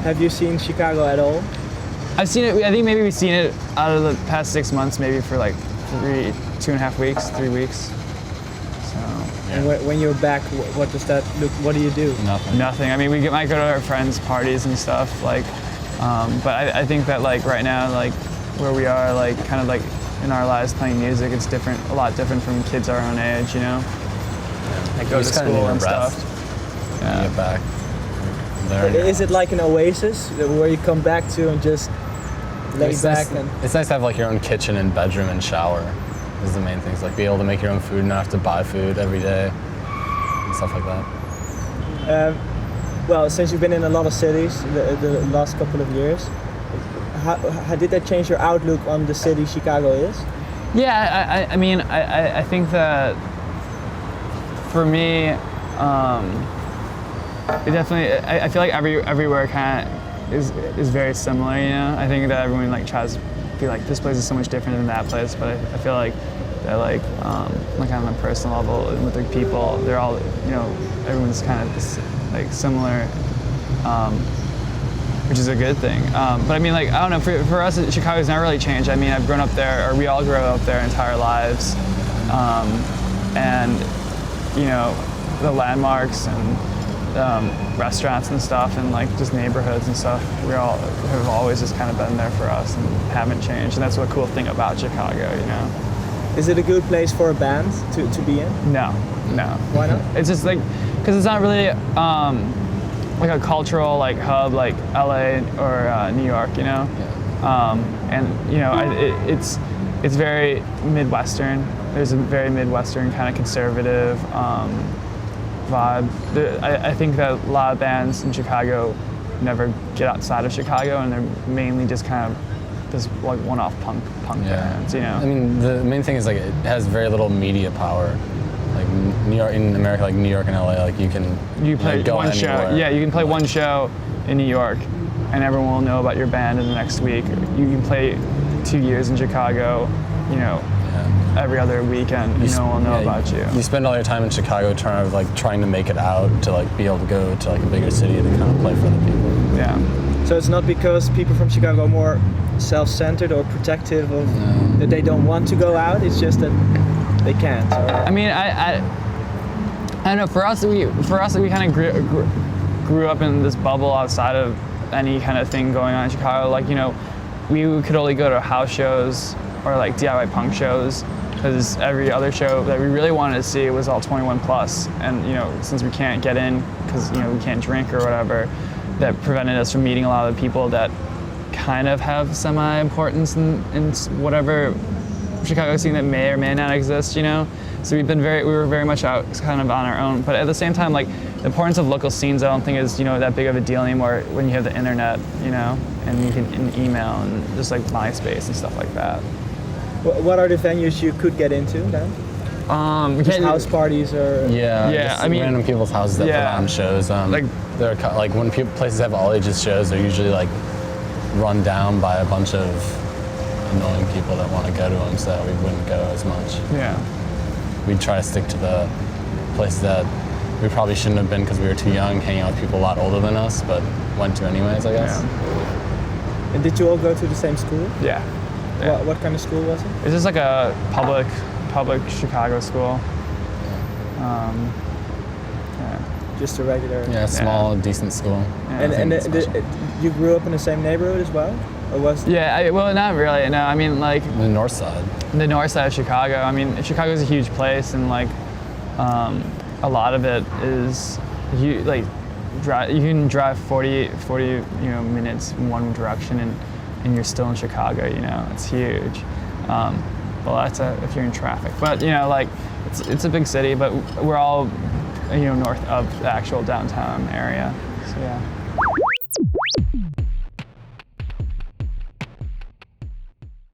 Have you seen Chicago at all? I've seen it. I think maybe we've seen it out of the past 6 months, maybe for like 2.5 weeks, 3 weeks. So. And when you're back, what does that look? What do you do? Nothing. I mean, we might go to our friends' parties and stuff. Like, but I think that like right now, like where we are, like kind of like in our lives playing music, it's different, a lot different from kids our own age, you know. Like go to school and stuff. Yeah. Get back. Is it like an oasis where you come back to and just lay back? It's nice to have like your own kitchen and bedroom and shower. Is the main things, like be able to make your own food and not have to buy food every day and stuff like that. Well, since you've been in a lot of cities the last couple of years, how did that change your outlook on the city Chicago is? Yeah, I mean, I think that for me, it definitely, I feel like everywhere kind of is very similar, you know? I think that everyone like tries to be like, this place is so much different than that place, but I feel like that like on a personal level and with the people, they're all, you know, everyone's kind of like similar, which is a good thing. But I mean, like, I don't know, for us, Chicago's not really changed. I mean, I've grown up there, or we all grew up there our entire lives. And, you know, the landmarks and restaurants and stuff and like just neighborhoods and stuff, we all have always just kind of been there for us and haven't changed. And that's the cool thing about Chicago, you know. Is it a good place for a band to be in? No. Why not? It's just like, because it's not really like a cultural like hub like LA or New York, you know. Yeah. And you know, it's very midwestern. There's a very midwestern kind of conservative vibe. I think that a lot of bands in Chicago never get outside of Chicago, and they're mainly just kind of just like one-off punk bands, you know. I mean, the main thing is like it has very little media power. Like New York, in America, like New York and LA, like you play go one show. anywhere. Yeah, you can play one show in New York, and everyone will know about your band in the next week. You can play 2 years in Chicago, you know. Every other weekend, no one will know about you. You spend all your time in Chicago trying to make it out to like be able to go to like a bigger city to kind of play for other people. Yeah. So it's not because people from Chicago are more self-centered or protective of that they don't want to go out. It's just that they can't. I mean, I don't know. For us, we kind of grew up in this bubble outside of any kind of thing going on in Chicago. Like, you know, we could only go to house shows or like DIY punk shows, because every other show that we really wanted to see was all 21 plus, and you know, since we can't get in because you know we can't drink or whatever, that prevented us from meeting a lot of the people that kind of have semi-importance in whatever Chicago scene that may or may not exist, you know. So we were very much out kind of on our own, but at the same time, like the importance of local scenes, I don't think is, you know, that big of a deal anymore when you have the internet, you know, and you can email and just like MySpace and stuff like that. What are the venues you could get into then? Just house parties or I mean random people's houses that put on shows. Like they're like when places have all ages shows, they're usually like run down by a bunch of annoying people that want to go to them, so that we wouldn't go as much. Yeah. We'd try to stick to the places that we probably shouldn't have been because we were too young, hanging out with people a lot older than us, but went to anyways, I guess. Yeah. And did you all go to the same school? Yeah. What kind of school was it? It's just like a public Chicago school. Just a regular. Small, decent school. Yeah. And you grew up in the same neighborhood as well, or was? Yeah, well, not really. No, I mean like the north side. The north side of Chicago. I mean, Chicago's a huge place, and like a lot of it is you can drive 40 minutes in one direction and you're still in Chicago, you know, it's huge. Well, that's if you're in traffic, but you know, like it's a big city, but we're all, you know, north of the actual downtown area, so yeah.